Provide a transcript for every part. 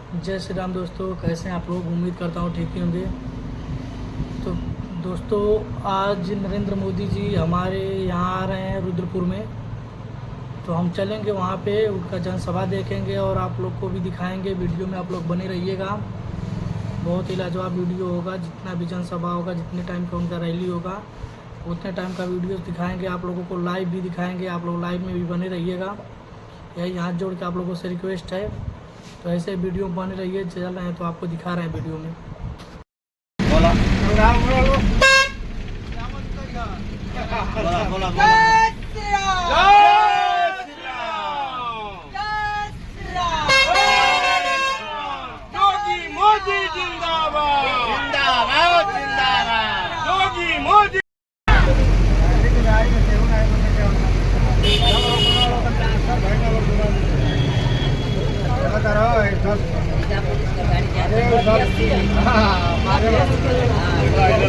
जय श्री राम दोस्तों, कैसे हैं आप लोग। उम्मीद करता हूँ ठीक ही होंगे। तो दोस्तों, आज नरेंद्र मोदी जी हमारे यहाँ आ रहे हैं रुद्रपुर में। तो हम चलेंगे वहाँ पे, उनका जनसभा देखेंगे और आप लोग को भी दिखाएंगे। वीडियो में आप लोग बने रहिएगा, बहुत ही लाजवाब वीडियो होगा। जितना भी जनसभा होगा, जितने टाइम का उनका रैली होगा, उतने टाइम का वीडियो दिखाएंगे आप लोगों को। लाइव भी दिखाएंगे, आप लोग लाइव में भी बने रहिएगा। यही हाथ जोड़ के आप लोगों से रिक्वेस्ट है। तो ऐसे वीडियो बने रहिए, चल रहे हैं तो आपको दिखा रहे हैं वीडियो में। बोला बोला बोला बोला। योगी मोदी जिंदाबाद जिंदाबाद जिंदाबाद। योगी मोदी।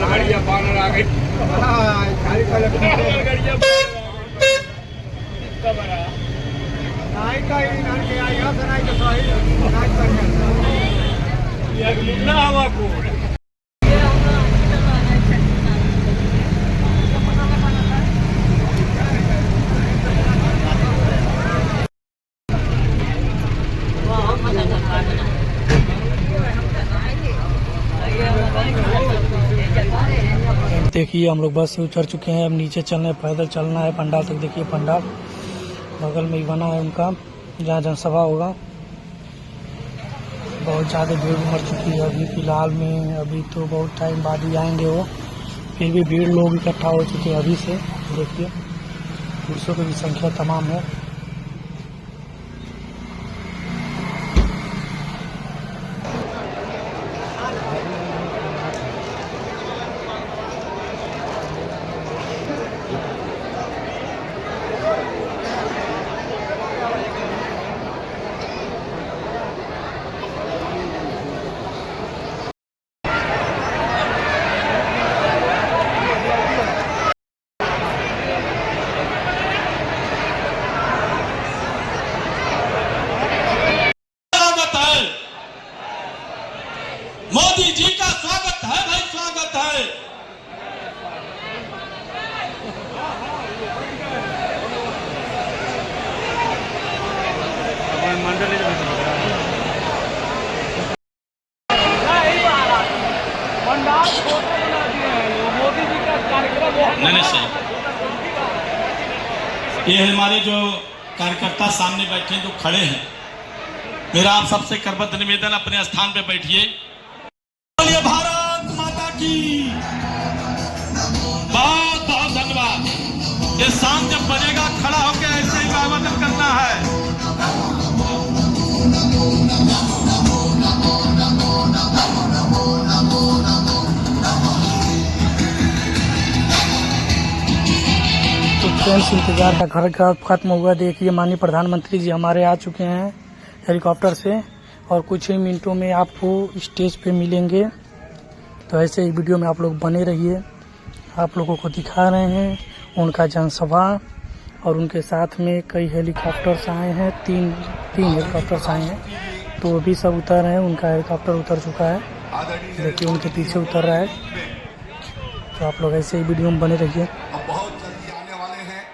गाड़ियाँ बानर आ गई। मुन्ना हवा को देखिए, हम लोग बस से उतर चुके हैं। अब नीचे चलना है, पैदल चलना है पंडाल तक। देखिए, पंडाल बगल में ही बना है उनका, जहाँ जनसभा होगा। बहुत ज़्यादा भीड़ उमड़ चुकी है अभी फ़िलहाल में। अभी तो बहुत टाइम बाद ही आएंगे वो, फिर भी भीड़ लोग इकट्ठा हो चुके हैं अभी से। देखिए, पुरुषों की भी संख्या तमाम है। मोदी जी का स्वागत है भाई, स्वागत है। नहीं सही। ये हमारे जो कार्यकर्ता सामने बैठे हैं, जो खड़े हैं, मेरा आप सबसे करबद्ध निवेदन, अपने स्थान पे बैठिए। बोलिए भारत माता की। बहुत बहुत धन्यवाद। ये शाम जब बजेगा, खड़ा होकर ऐसे ही अभिवादन करना है। तो फ्रेंड्स, इंतजार का घर का खत्म हुआ। देखिए, माननीय प्रधानमंत्री जी हमारे आ चुके हैं हेलीकॉप्टर से, और कुछ ही मिनटों में आपको स्टेज पे मिलेंगे। तो ऐसे ही वीडियो में आप लोग बने रहिए। आप लोगों को दिखा रहे हैं उनका जनसभा, और उनके साथ में कई हेलीकॉप्टर्स आए हैं। तीन हेलीकॉप्टर्स आए हैं, तो वो भी सब उतर रहे हैं। उनका हेलीकॉप्टर उतर चुका है, देखिए उनके पीछे उतर रहा है। तो आप लोग ऐसे ही वीडियो में बने रहिए। बहुत जल्दी आने वाले हैं।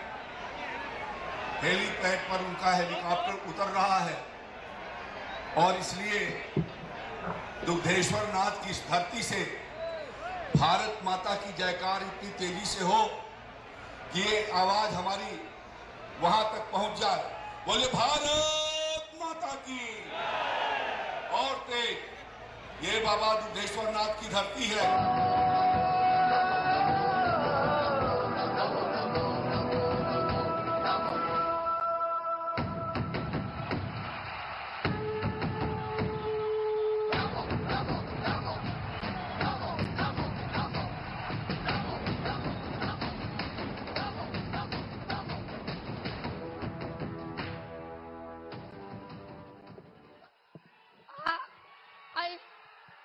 हेलीपैड पर उनका हेलीकॉप्टर उतर रहा है, और इसलिए दुग्धेश्वर नाथ की इस धरती से भारत माता की जयकार इतनी तेजी से हो कि ये आवाज हमारी वहां तक पहुंच जाए। बोले भारत माता की। और तेज, ये बाबा दुग्धेश्वर नाथ की धरती है।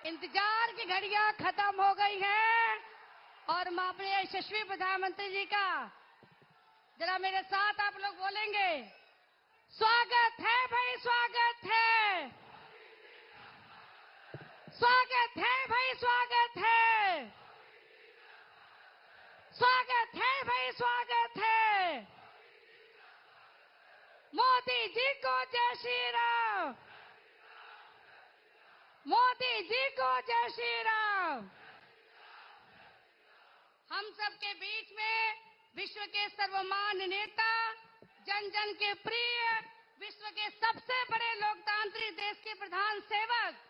इंतजार की घड़ियां खत्म हो गई हैं, और माननीय यशस्वी प्रधानमंत्री जी का जरा मेरे साथ आप लोग बोलेंगे, स्वागत है भाई, स्वागत है। स्वागत है भाई, स्वागत है, स्वागत है भाई, स्वागत है। मोदी जी को जय श्री राम, मोदी जी को जय श्री राम। हम सबके बीच में विश्व के सर्वमान्य नेता, जन जन के प्रिय, विश्व के सबसे बड़े लोकतांत्रिक देश के प्रधान सेवक,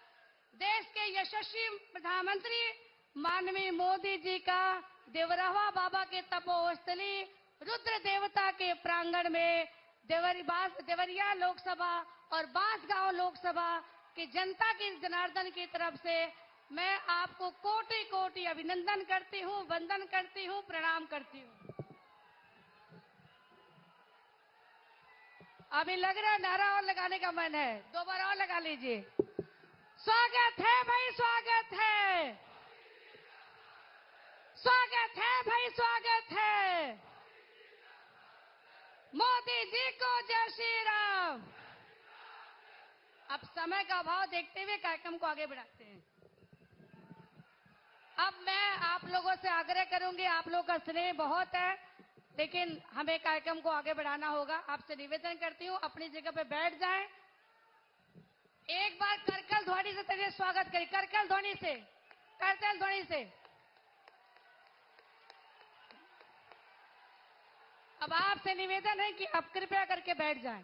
देश के यशस्वी प्रधानमंत्री माननीय मोदी जी का देवरहवा बाबा के तपोस्थली रुद्र देवता के प्रांगण में देवरिया लोकसभा और बांसगांव लोकसभा की जनता की जनार्दन की तरफ से मैं आपको कोटि कोटि अभिनंदन करती हूँ, वंदन करती हूँ, प्रणाम करती हूँ। अभी लग रहा है नारा और लगाने का मन है, 2 बार और लगा लीजिए। स्वागत है भाई, स्वागत है, स्वागत है भाई, स्वागत है। मोदी जी को जय श्री राम। अब समय का अभाव देखते हुए कार्यक्रम को आगे बढ़ाते हैं। अब मैं आप लोगों से आग्रह करूंगी, आप लोगों का स्नेह बहुत है, लेकिन हमें कार्यक्रम को आगे बढ़ाना होगा। आपसे निवेदन करती हूँ अपनी जगह पे बैठ जाएं। एक बार करकल ध्वनि से तेरे स्वागत करें, करकल ध्वनि से, करकल ध्वनि से। अब आपसे निवेदन है कि आप कृपया करके बैठ जाएं।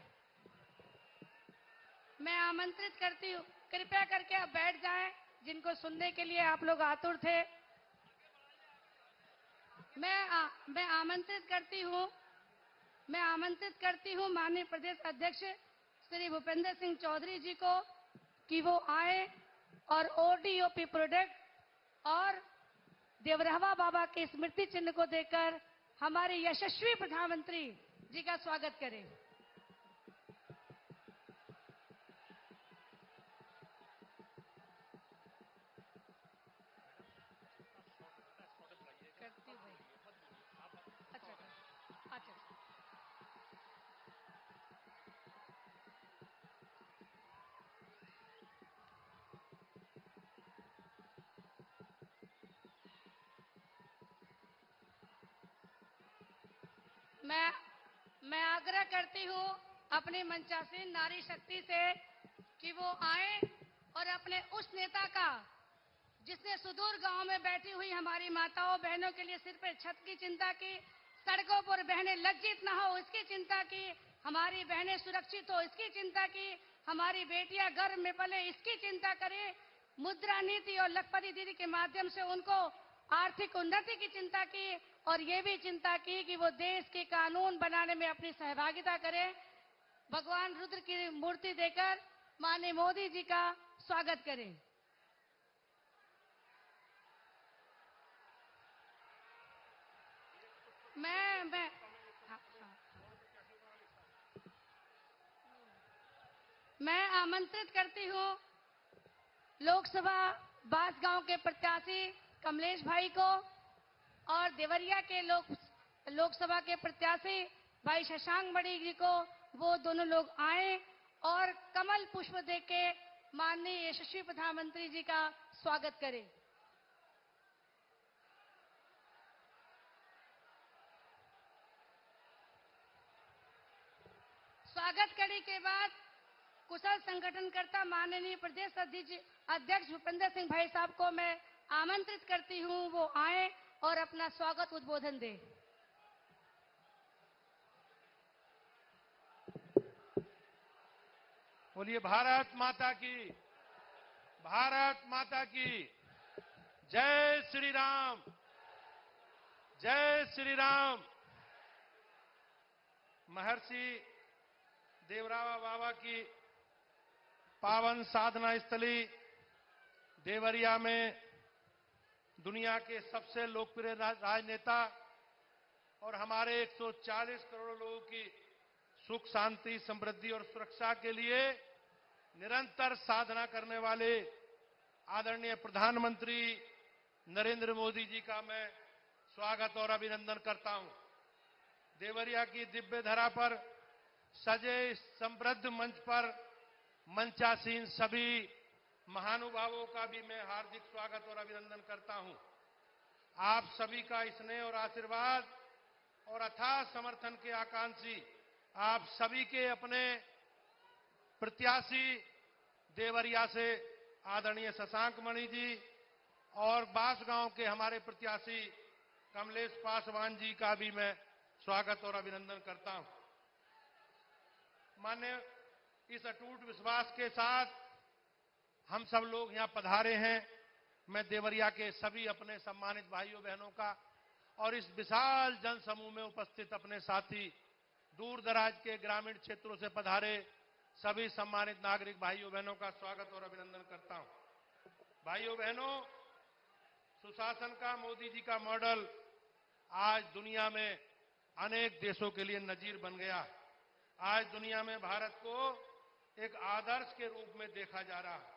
मैं आमंत्रित करती हूँ, कृपया करके आप बैठ जाएं, जिनको सुनने के लिए आप लोग आतुर थे। मैं आमंत्रित करती हूँ माननीय प्रदेश अध्यक्ष श्री भूपेंद्र सिंह चौधरी जी को कि वो आए और ओडीओपी प्रोडक्ट और देवरहवा बाबा के स्मृति चिन्ह को देकर हमारे यशस्वी प्रधानमंत्री जी का स्वागत करें। करती हूँ भाई। अच्छा अच्छा अच्छा। मैं आग्रह करती हूँ अपनी मंचासीन नारी शक्ति से कि वो आए और अपने उस नेता का, जिसने सुदूर गांव में बैठी हुई हमारी माताओं बहनों के लिए सिर पर छत की चिंता की, सड़कों पर बहनें लज्जित न हो इसकी चिंता की, हमारी बहनें सुरक्षित हो इसकी चिंता की, हमारी बेटियां गर्भ में पले इसकी चिंता करें, मुद्रा नीति और लखपति दीदी के माध्यम से उनको आर्थिक उन्नति की चिंता की, और ये भी चिंता की कि वो देश के कानून बनाने में अपनी सहभागिता करें। भगवान रुद्र की मूर्ति देकर माननीय मोदी जी का स्वागत करें। मैं आमंत्रित करती हूँ लोकसभा बांसगांव के प्रत्याशी कमलेश भाई को और देवरिया के लोकसभा के प्रत्याशी भाई शशांक मणि जी को, वो दोनों लोग आए और कमल पुष्प देके माननीय यशस्वी प्रधानमंत्री जी का स्वागत करें। स्वागत करने के बाद कुशल संगठनकर्ता माननीय प्रदेश अध्यक्ष भूपेंद्र सिंह भाई साहब को मैं आमंत्रित करती हूं, वो आए और अपना स्वागत उद्बोधन दें। बोलिए भारत माता की, भारत माता की जय श्री राम, जय श्री राम। महर्षि देवरहवा बाबा की पावन साधना स्थली देवरिया में दुनिया के सबसे लोकप्रिय राजनेता और हमारे 140 करोड़ लोगों की सुख शांति समृद्धि और सुरक्षा के लिए निरंतर साधना करने वाले आदरणीय प्रधानमंत्री नरेंद्र मोदी जी का मैं स्वागत और अभिनंदन करता हूं। देवरिया की दिव्य धरा पर सजे समृद्ध मंच पर मंचासीन सभी महानुभावों का भी मैं हार्दिक स्वागत और अभिनंदन करता हूं। आप सभी का स्नेह और आशीर्वाद और अथाह समर्थन के आकांक्षी आप सभी के अपने प्रत्याशी देवरिया से आदरणीय शशांक मणि जी और बांसगांव के हमारे प्रत्याशी कमलेश पासवान जी का भी मैं स्वागत और अभिनंदन करता हूं। मान्य, इस अटूट विश्वास के साथ हम सब लोग यहां पधारे हैं। मैं देवरिया के सभी अपने सम्मानित भाइयों बहनों का और इस विशाल जनसमूह में उपस्थित अपने साथी दूर दराज के ग्रामीण क्षेत्रों से पधारे सभी सम्मानित नागरिक भाइयों बहनों का स्वागत और अभिनंदन करता हूं। भाइयों बहनों, सुशासन का मोदी जी का मॉडल आज दुनिया में अनेक देशों के लिए नजीर बन गया। आज दुनिया में भारत को एक आदर्श के रूप में देखा जा रहा है।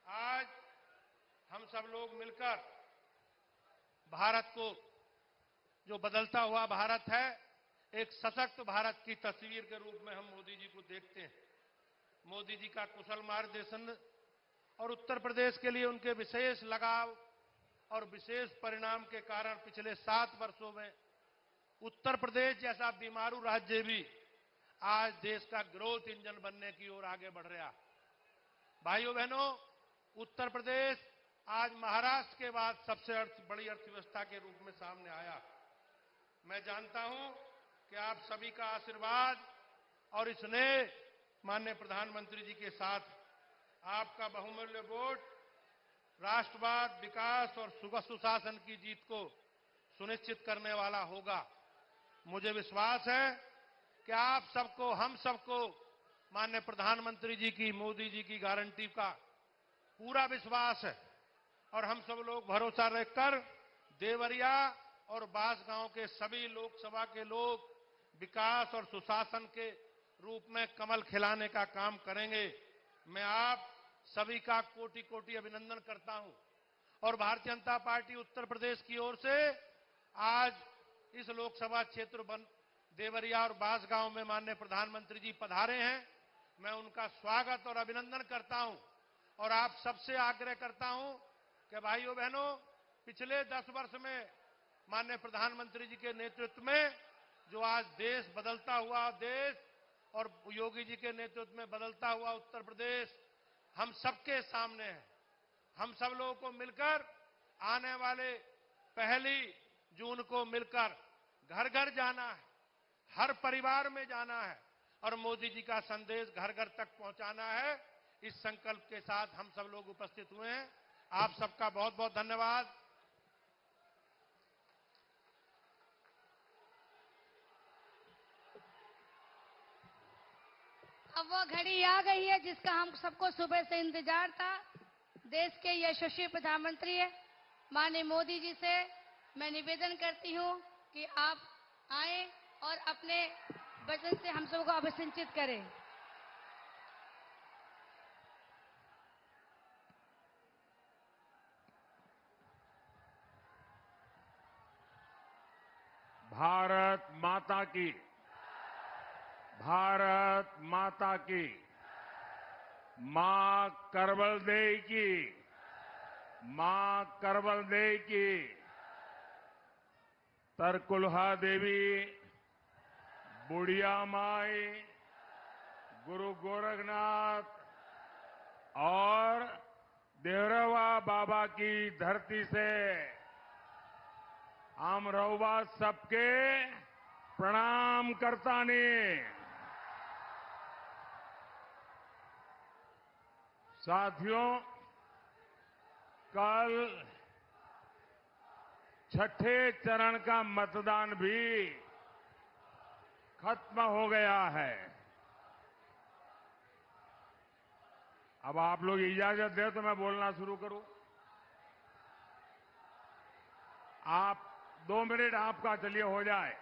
आज हम सब लोग मिलकर भारत को, जो बदलता हुआ भारत है, एक सशक्त भारत की तस्वीर के रूप में हम मोदी जी को देखते हैं। मोदी जी का कुशल मार्गदर्शन और उत्तर प्रदेश के लिए उनके विशेष लगाव और विशेष परिणाम के कारण पिछले 7 वर्षों में उत्तर प्रदेश जैसा बीमारू राज्य भी आज देश का ग्रोथ इंजन बनने की ओर आगे बढ़ रहा। भाइयों बहनों, उत्तर प्रदेश आज महाराष्ट्र के बाद सबसे बड़ी अर्थव्यवस्था के रूप में सामने आया। मैं जानता हूं कि आप सभी का आशीर्वाद और स्नेह माननीय प्रधानमंत्री जी के साथ आपका बहुमूल्य वोट राष्ट्रवाद, विकास और सुशासन की जीत को सुनिश्चित करने वाला होगा। मुझे विश्वास है कि आप सबको, हम सबको माननीय प्रधानमंत्री जी की, मोदी जी की गारंटी का पूरा विश्वास है और हम सब लोग भरोसा रखकर देवरिया और बांसगांव के सभी लोकसभा के लोग विकास और सुशासन के रूप में कमल खिलाने का काम करेंगे। मैं आप सभी का कोटि कोटि अभिनंदन करता हूं और भारतीय जनता पार्टी उत्तर प्रदेश की ओर से आज इस लोकसभा क्षेत्र देवरिया और बांसगांव में माननीय प्रधानमंत्री जी पधारे हैं। मैं उनका स्वागत और अभिनंदन करता हूं और आप सबसे आग्रह करता हूं कि भाइयों बहनों, पिछले 10 वर्ष में माननीय प्रधानमंत्री जी के नेतृत्व में जो आज देश बदलता हुआ देश और योगी जी के नेतृत्व में बदलता हुआ उत्तर प्रदेश हम सबके सामने है। हम सब लोगों को मिलकर आने वाले 1 जून को मिलकर घर घर जाना है, हर परिवार में जाना है और मोदी जी का संदेश घर घर तक पहुंचाना है। इस संकल्प के साथ हम सब लोग उपस्थित हुए हैं। आप सबका बहुत बहुत धन्यवाद। अब वह घड़ी आ गई है जिसका हम सबको सुबह से इंतजार था। देश के यशस्वी प्रधानमंत्री माननीय मोदी जी से मैं निवेदन करती हूं कि आप आए और अपने वचन से हम सबको अभिषेचित करें। भारत माता की, भारत माता की, मां करवल दे की, मां करवल दे की। तरकुलहा देवी, बुढ़िया माई, गुरु गोरखनाथ और देवरवा बाबा की धरती से हम रहुआ सबके प्रणाम करता ने। साथियों, कल 6ठे चरण का मतदान भी खत्म हो गया है। अब आप लोग इजाजत दे तो मैं बोलना शुरू करूं। आप 2 मिनट आपका चलिए हो जाए।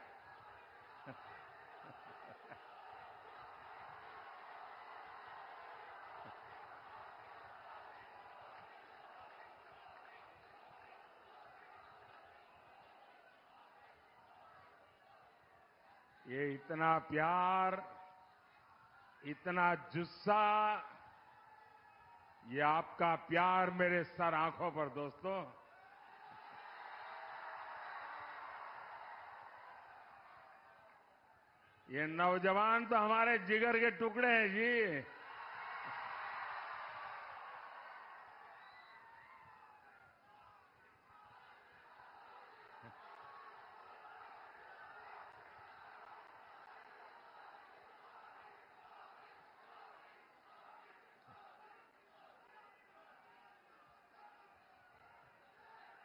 ये इतना प्यार, इतना जुस्सा ये आपका प्यार मेरे सर आंखों पर दोस्तों। ये नौजवान तो हमारे जिगर के टुकड़े हैं जी।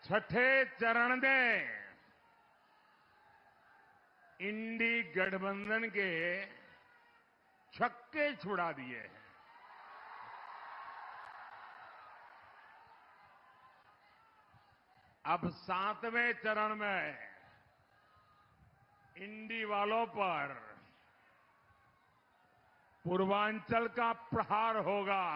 छठे चरण में इंडी गठबंधन के छक्के छुड़ा दिए हैं। अब 7वें चरण में इंडी वालों पर पूर्वांचल का प्रहार होगा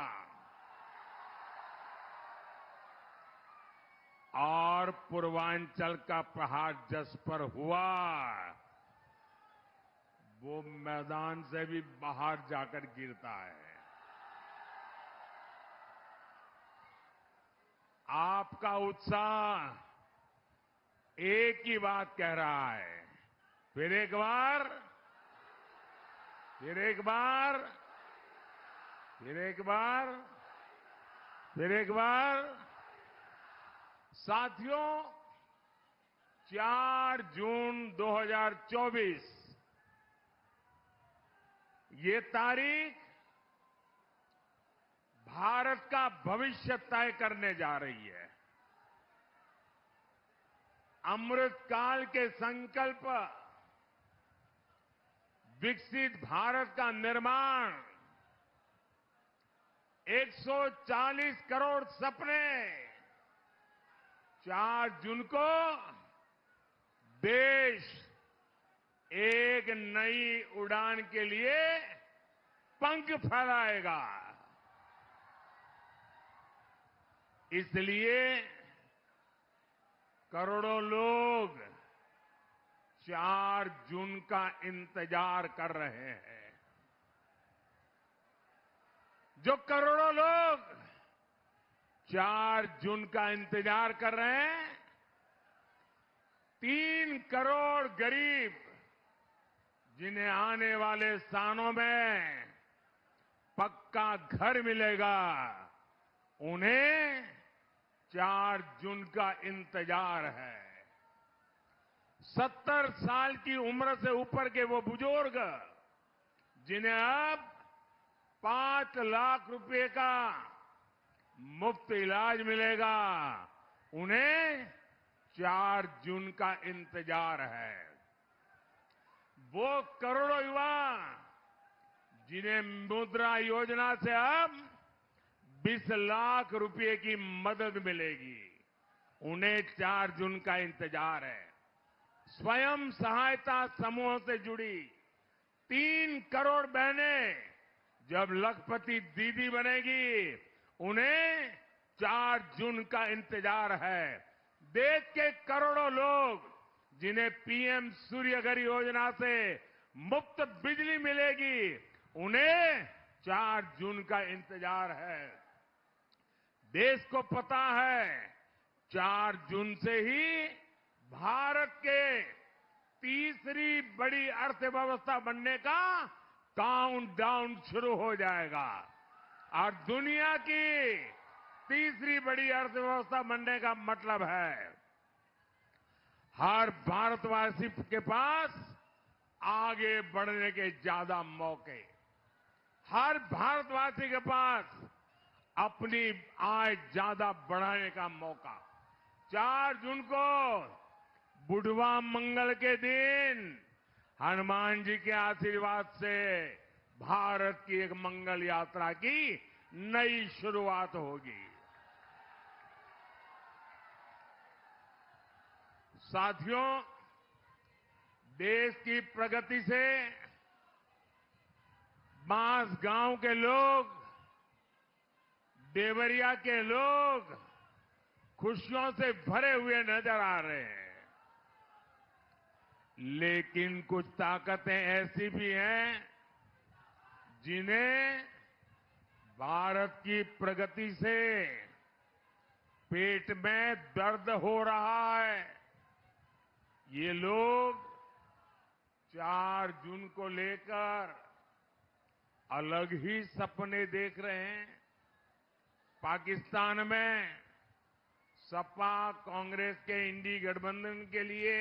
और पूर्वांचल का प्रहार जिस पर हुआ वो मैदान से भी बाहर जाकर गिरता है। आपका उत्साह एक ही बात कह रहा है, फिर एक बार, फिर एक बार, फिर एक बार, फिर एक बार। साथियों, 4 जून 2024 ये तारीख भारत का भविष्य तय करने जा रही है। अमृत काल के संकल्प, विकसित भारत का निर्माण, 140 करोड़ सपने 4 जून को देश एक नई उड़ान के लिए पंख फैलाएगा। इसलिए करोड़ों लोग 4 जून का इंतजार कर रहे हैं। जो करोड़ों लोग 4 जून का इंतजार कर रहे हैं, 3 करोड़ गरीब जिन्हें आने वाले सालों में पक्का घर मिलेगा, उन्हें 4 जून का इंतजार है। 70 साल की उम्र से ऊपर के वो बुजुर्ग जिन्हें अब 5 लाख रुपए का मुफ्त इलाज मिलेगा, उन्हें 4 जून का इंतजार है। वो करोड़ों युवा जिन्हें मुद्रा योजना से अब 20 लाख रुपए की मदद मिलेगी, उन्हें 4 जून का इंतजार है। स्वयं सहायता समूहों से जुड़ी 3 करोड़ बहनें जब लखपति दीदी बनेगी, उन्हें 4 जून का इंतजार है। देश के करोड़ों लोग जिन्हें पीएम सूर्यघर योजना से मुफ्त बिजली मिलेगी, उन्हें 4 जून का इंतजार है। देश को पता है 4 जून से ही भारत के तीसरी बड़ी अर्थव्यवस्था बनने का काउंटडाउन शुरू हो जाएगा और दुनिया की तीसरी बड़ी अर्थव्यवस्था बनने का मतलब है हर भारतवासी के पास आगे बढ़ने के ज्यादा मौके, हर भारतवासी के पास अपनी आय ज्यादा बढ़ाने का मौका। 4 जून को बुढ़वा मंगल के दिन हनुमान जी के आशीर्वाद से भारत की एक मंगल यात्रा की नई शुरुआत होगी। साथियों, देश की प्रगति से बांसगांव के लोग, देवरिया के लोग खुशियों से भरे हुए नजर आ रहे हैं। लेकिन कुछ ताकतें ऐसी भी हैं जिन्हें भारत की प्रगति से पेट में दर्द हो रहा है। ये लोग 4 जून को लेकर अलग ही सपने देख रहे हैं। पाकिस्तान में सपा कांग्रेस के इंडी गठबंधन के लिए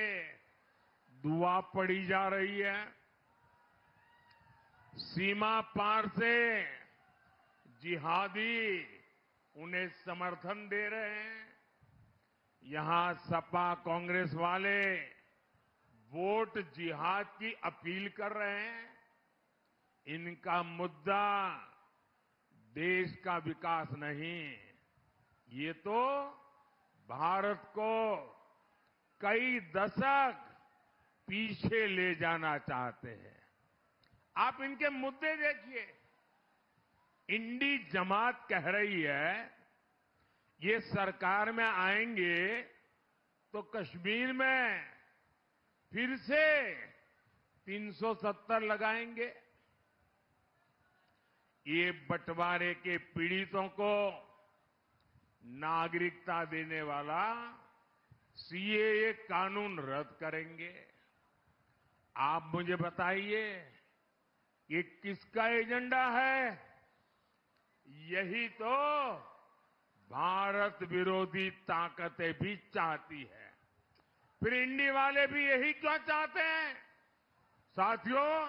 दुआ पड़ी जा रही है। सीमा पार से जिहादी उन्हें समर्थन दे रहे हैं। यहां सपा कांग्रेस वाले वोट जिहाद की अपील कर रहे हैं। इनका मुद्दा देश का विकास नहीं, ये तो भारत को कई दशक पीछे ले जाना चाहते हैं। आप इनके मुद्दे देखिए। इंडी जमात कह रही है ये सरकार में आएंगे तो कश्मीर में फिर से 370 लगाएंगे। ये बंटवारे के पीड़ितों को नागरिकता देने वाला सीएए कानून रद्द करेंगे। आप मुझे बताइए ये किसका एजेंडा है? यही तो भारत विरोधी ताकतें भी चाहती है। फिर इंडी वाले भी यही क्यों चाहते हैं? साथियों,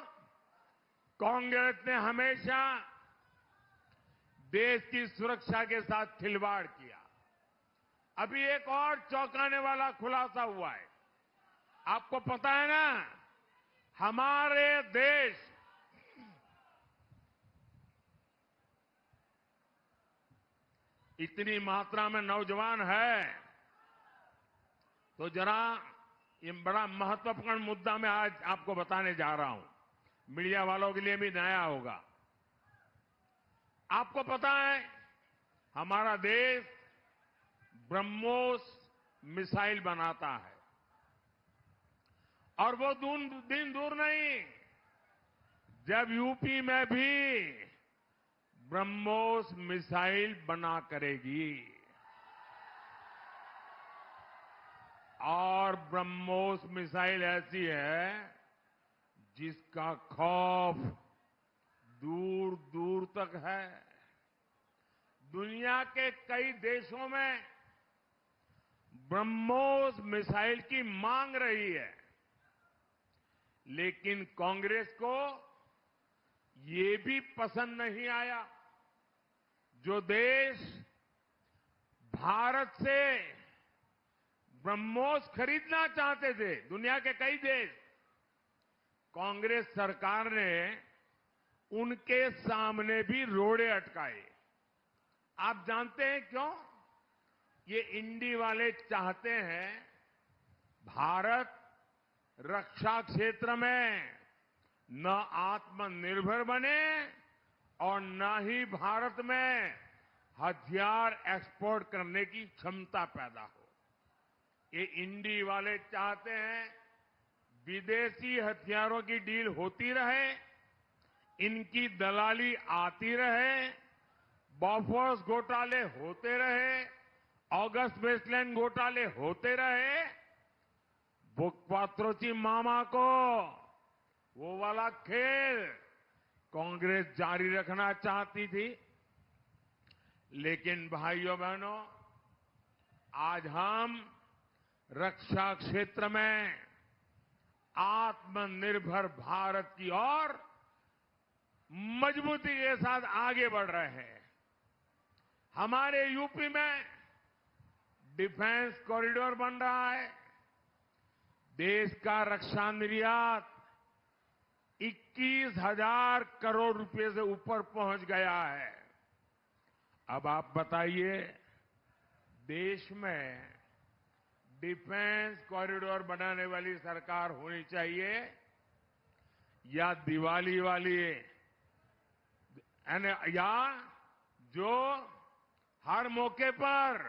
कांग्रेस ने हमेशा देश की सुरक्षा के साथ खिलवाड़ किया। अभी एक और चौंकाने वाला खुलासा हुआ है। आपको पता है ना, हमारे देश इतनी मात्रा में नौजवान है, तो जरा ये बड़ा महत्वपूर्ण मुद्दा मैं आज आपको बताने जा रहा हूं। मीडिया वालों के लिए भी नया होगा। आपको पता है हमारा देश ब्रह्मोस मिसाइल बनाता है, और वो दिन दूर नहीं जब यूपी में भी ब्रह्मोस मिसाइल बना करेगी। और ब्रह्मोस मिसाइल ऐसी है जिसका खौफ दूर दूर तक है। दुनिया के कई देशों में ब्रह्मोस मिसाइल की मांग रही है, लेकिन कांग्रेस को ये भी पसंद नहीं आया। जो देश भारत से ब्रह्मोस खरीदना चाहते थे, दुनिया के कई देश, कांग्रेस सरकार ने उनके सामने भी रोड़े अटकाए। आप जानते हैं क्यों? ये इंडी वाले चाहते हैं भारत रक्षा क्षेत्र में न आत्मनिर्भर बने और न ही भारत में हथियार एक्सपोर्ट करने की क्षमता पैदा हो। ये इंडी वाले चाहते हैं विदेशी हथियारों की डील होती रहे, इनकी दलाली आती रहे, बॉफोर्स घोटाले होते रहे, अगस्त वेस्टलैंड घोटाले होते रहे। बुकपात्रोची मामा को वो वाला खेल कांग्रेस जारी रखना चाहती थी। लेकिन भाइयों बहनों, आज हम रक्षा क्षेत्र में आत्मनिर्भर भारत की ओर मजबूती के साथ आगे बढ़ रहे हैं। हमारे यूपी में डिफेंस कॉरिडोर बन रहा है। देश का रक्षा निर्यात 21,000 करोड़ रुपए से ऊपर पहुंच गया है। अब आप बताइए, देश में डिफेंस कॉरिडोर बनाने वाली सरकार होनी चाहिए या दिवाली वाली, या जो हर मौके पर,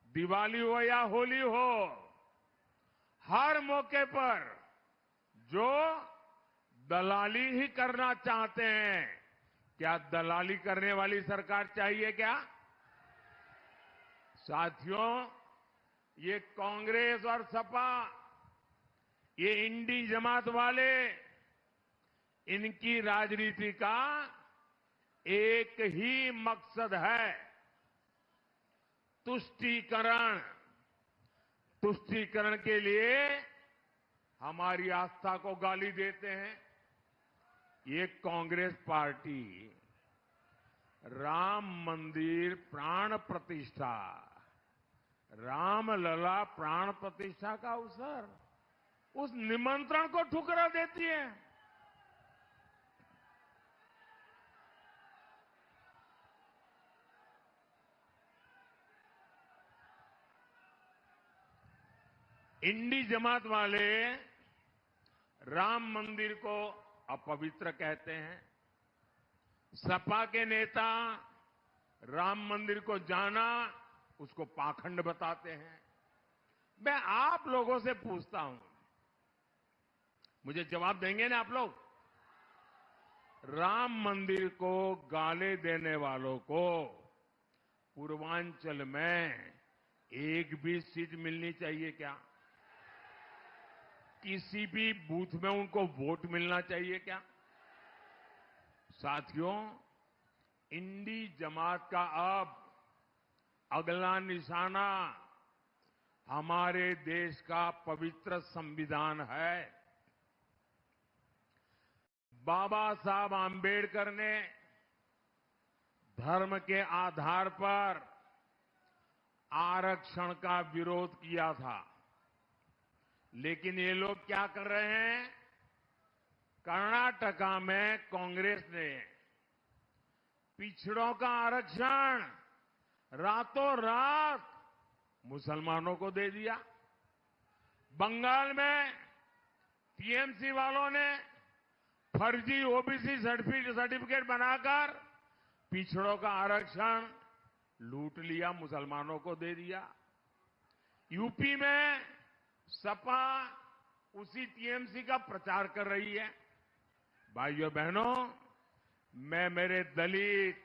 दिवाली हो या होली हो, हर मौके पर जो दलाली ही करना चाहते हैं क्या दलाली करने वाली सरकार चाहिए क्या? साथियों, ये कांग्रेस और सपा, ये इंडी जमात वाले, इनकी राजनीति का एक ही मकसद है, तुष्टीकरण। तुष्टीकरण के लिए हमारी आस्था को गाली देते हैं। ये कांग्रेस पार्टी राम मंदिर प्राण प्रतिष्ठा, रामलला प्राण प्रतिष्ठा का अवसर, उस निमंत्रण को ठुकरा देती है। इंडी जमात वाले राम मंदिर को अपवित्र कहते हैं। सपा के नेता राम मंदिर को जाना उसको पाखंड बताते हैं। मैं आप लोगों से पूछता हूं, मुझे जवाब देंगे ना आप लोग? राम मंदिर को गाले देने वालों को पूर्वांचल में एक भी सीट मिलनी चाहिए क्या? किसी भी बूथ में उनको वोट मिलना चाहिए क्या? साथियों, इंडी जमात का अब अगला निशाना हमारे देश का पवित्र संविधान है। बाबा साहब आंबेडकर ने धर्म के आधार पर आरक्षण का विरोध किया था, लेकिन ये लोग क्या कर रहे हैं? कर्नाटका में कांग्रेस ने पिछड़ों का आरक्षण रातों रात मुसलमानों को दे दिया। बंगाल में टीएमसी वालों ने फर्जी ओबीसी सर्टिफिकेट बनाकर पिछड़ों का आरक्षण लूट लिया, मुसलमानों को दे दिया। यूपी में सपा उसी टीएमसी का प्रचार कर रही है। भाइयों बहनों, मैं मेरे दलित,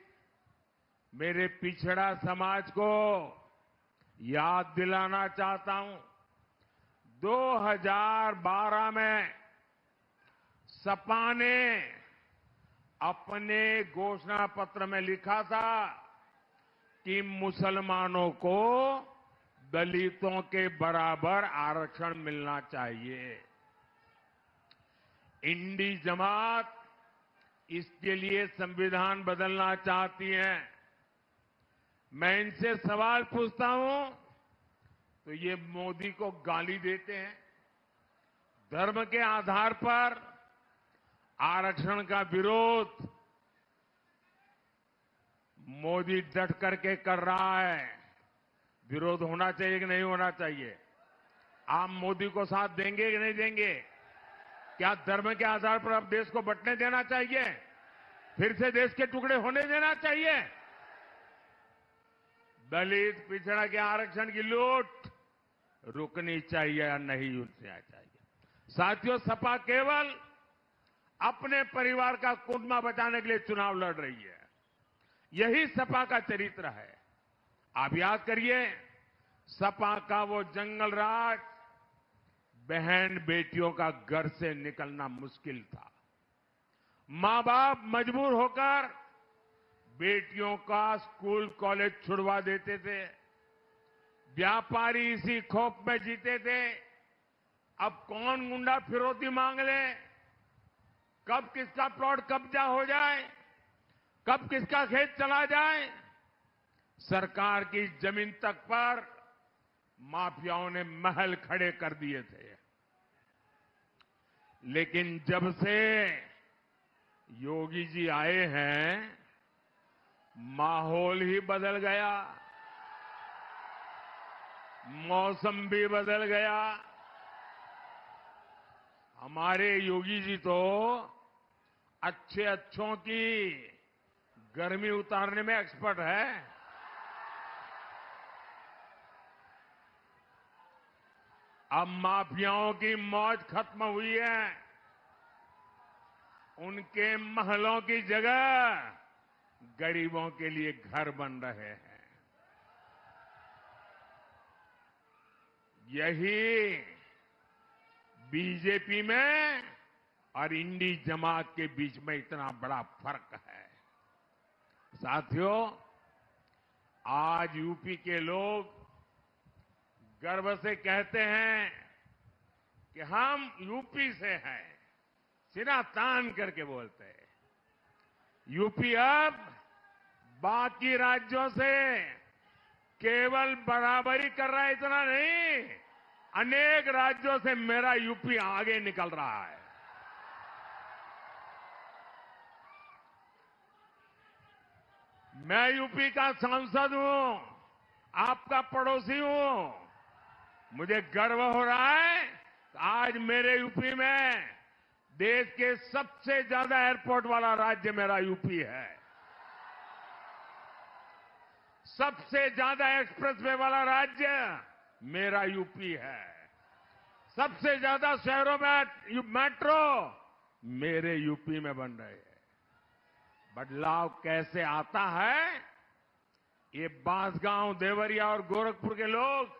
मेरे पिछड़ा समाज को याद दिलाना चाहता हूं। 2012 में सपा ने अपने घोषणा पत्र में लिखा था कि मुसलमानों को दलितों के बराबर आरक्षण मिलना चाहिए। इंडी जमात इसके लिए संविधान बदलना चाहती है। मैं इनसे सवाल पूछता हूं तो ये मोदी को गाली देते हैं। धर्म के आधार पर आरक्षण का विरोध मोदी डट करके कर रहा है। विरोध होना चाहिए कि नहीं होना चाहिए? आप मोदी को साथ देंगे कि नहीं देंगे? क्या धर्म के आधार पर अब देश को बंटने देना चाहिए? फिर से देश के टुकड़े होने देना चाहिए? दलित पिछड़ा के आरक्षण की लूट रुकनी चाहिए या नहीं रुकनी चाहिए? साथियों, सपा केवल अपने परिवार का कुटुंबा बचाने के लिए चुनाव लड़ रही है। यही सपा का चरित्र है। आप याद करिए, सपा का वो जंगल राज, बहन बेटियों का घर से निकलना मुश्किल था। मां बाप मजबूर होकर बेटियों का स्कूल कॉलेज छुड़वा देते थे। व्यापारी इसी खौफ में जीते थे, अब कौन गुंडा फिरौती मांग ले, कब किसका प्लॉट कब्जा हो जाए, कब किसका खेत चला जाए। सरकार की जमीन तक पर माफियाओं ने महल खड़े कर दिए थे। लेकिन जब से योगी जी आए हैं, माहौल ही बदल गया, मौसम भी बदल गया। हमारे योगी जी तो अच्छों की गर्मी उतारने में एक्सपर्ट है। अब माफियाओं की मौज खत्म हुई है। उनके महलों की जगह गरीबों के लिए घर बन रहे हैं। यही बीजेपी में और इंडी जमात के बीच में इतना बड़ा फर्क है। साथियों, आज यूपी के लोग गर्व से कहते हैं कि हम यूपी से हैं, सिरा तान करके बोलते हैं। यूपी अब बाकी राज्यों से केवल बराबरी कर रहा है, इतना नहीं, अनेक राज्यों से मेरा यूपी आगे निकल रहा है। मैं यूपी का सांसद हूं, आपका पड़ोसी हूं। मुझे गर्व हो रहा है कि आज मेरे यूपी में देश के सबसे ज्यादा एयरपोर्ट वाला राज्य मेरा यूपी है। सबसे ज्यादा एक्सप्रेसवे वाला राज्य मेरा यूपी है। सबसे ज्यादा शहरों में मेट्रो मेरे यूपी में बन रहे हैं। बदलाव कैसे आता है, ये बांसगांव, देवरिया और गोरखपुर के लोग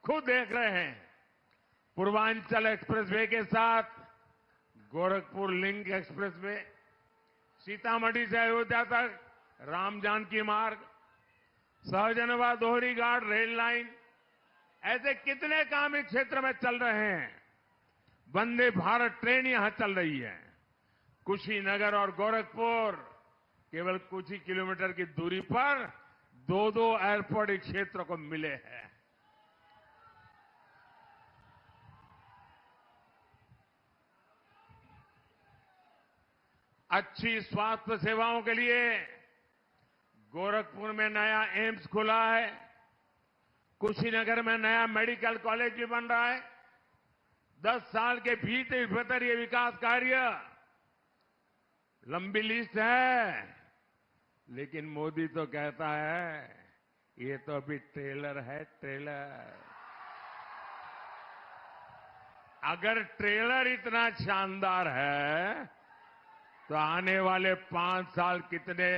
खुद देख रहे हैं। पूर्वांचल एक्सप्रेसवे के साथ गोरखपुर लिंक एक्सप्रेसवे, सीतामढ़ी से अयोध्या तक राम जानकी मार्ग, सहजनवा दोहरी घाट रेल लाइन, ऐसे कितने काम इस क्षेत्र में चल रहे हैं। वंदे भारत ट्रेन यहां चल रही है। कुशीनगर और गोरखपुर केवल कुछ ही किलोमीटर की दूरी पर दो एयरपोर्ट इस क्षेत्र को मिले हैं। अच्छी स्वास्थ्य सेवाओं के लिए गोरखपुर में नया एम्स खुला है। कुशीनगर में नया मेडिकल कॉलेज भी बन रहा है। 10 साल के भीतर ये विकास कार्य, लंबी लिस्ट है, लेकिन मोदी तो कहता है ये तो अभी ट्रेलर है, ट्रेलर। अगर ट्रेलर इतना शानदार है तो आने वाले 5 साल कितने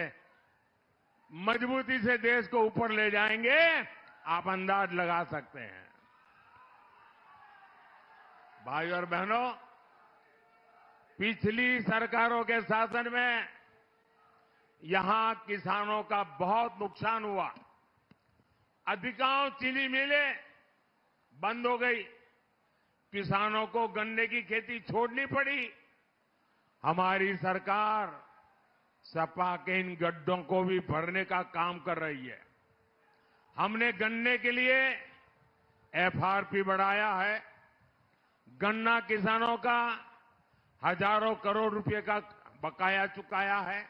मजबूती से देश को ऊपर ले जाएंगे, आप अंदाज लगा सकते हैं। भाई और बहनों, पिछली सरकारों के शासन में यहां किसानों का बहुत नुकसान हुआ। अधिकांश चीनी मिलें बंद हो गई, किसानों को गन्ने की खेती छोड़नी पड़ी। हमारी सरकार सपा के इन गड्ढों को भी भरने का काम कर रही है। हमने गन्ने के लिए एफआरपी बढ़ाया है। गन्ना किसानों का हजारों करोड़ रुपए का बकाया चुकाया है।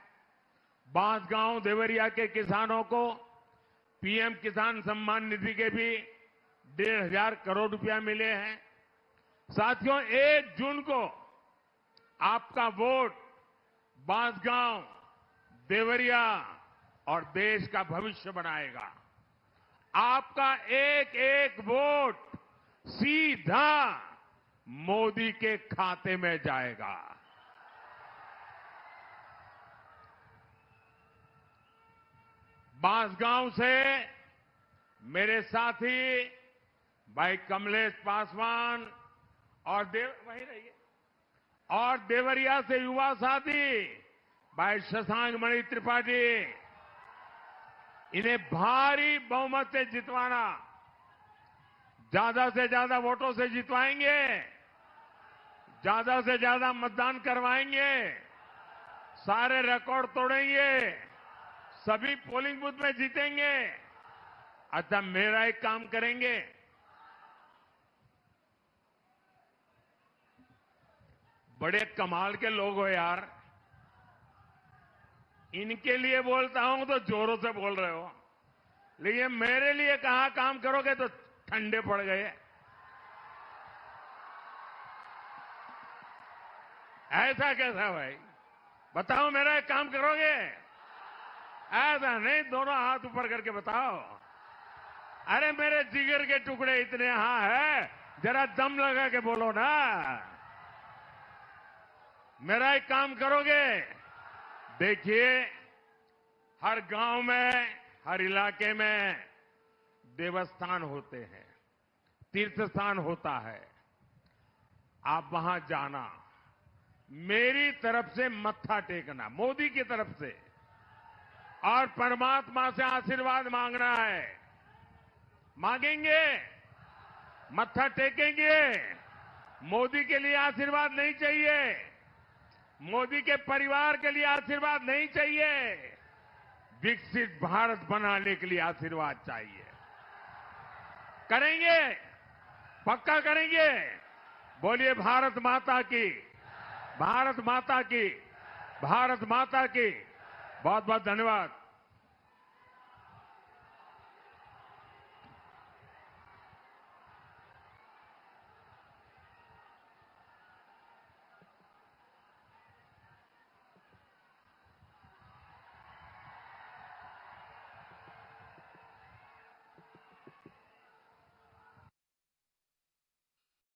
बांसगांव, देवरिया के किसानों को पीएम किसान सम्मान निधि के भी 1,500 करोड़ रुपया मिले हैं। साथियों, 1 जून को आपका वोट बांसगांव, देवरिया और देश का भविष्य बनाएगा। आपका एक एक वोट सीधा मोदी के खाते में जाएगा। बांसगांव से मेरे साथी भाई कमलेश पासवान और वहीं रहिए, और देवरिया से युवा साथी भाई शशांक मणि त्रिपाठी, इन्हें भारी बहुमत से जितवाना, ज्यादा से ज्यादा वोटों से जितवाएंगे, ज्यादा से ज्यादा मतदान करवाएंगे, सारे रिकॉर्ड तोड़ेंगे, सभी पोलिंग बूथ में जीतेंगे। अच्छा, मेरा एक काम करेंगे, बड़े कमाल के लोग हो यार, इनके लिए बोलता हूं तो जोरों से बोल रहे हो, लेकिन मेरे लिए कहा काम करोगे तो ठंडे पड़ गए। ऐसा कैसा भाई, बताओ, मेरा एक काम करोगे? ऐसा नहीं, दोनों हाथ ऊपर करके बताओ। अरे मेरे जिगर के टुकड़े इतने यहां है, जरा दम लगा के बोलो ना। मेरा एक काम करोगे? देखिए, हर गांव में, हर इलाके में देवस्थान होते हैं, तीर्थ स्थान होता है। आप वहां जाना, मेरी तरफ से मत्था टेकना, मोदी की तरफ से, और परमात्मा से आशीर्वाद मांगना है। मांगेंगे, मत्था टेकेंगे। मोदी के लिए आशीर्वाद नहीं चाहिए, मोदी के परिवार के लिए आशीर्वाद नहीं चाहिए, विकसित भारत बनाने के लिए आशीर्वाद चाहिए। करेंगे, पक्का करेंगे। बोलिए भारत माता की, भारत माता की, भारत माता की। बहुत बहुत धन्यवाद।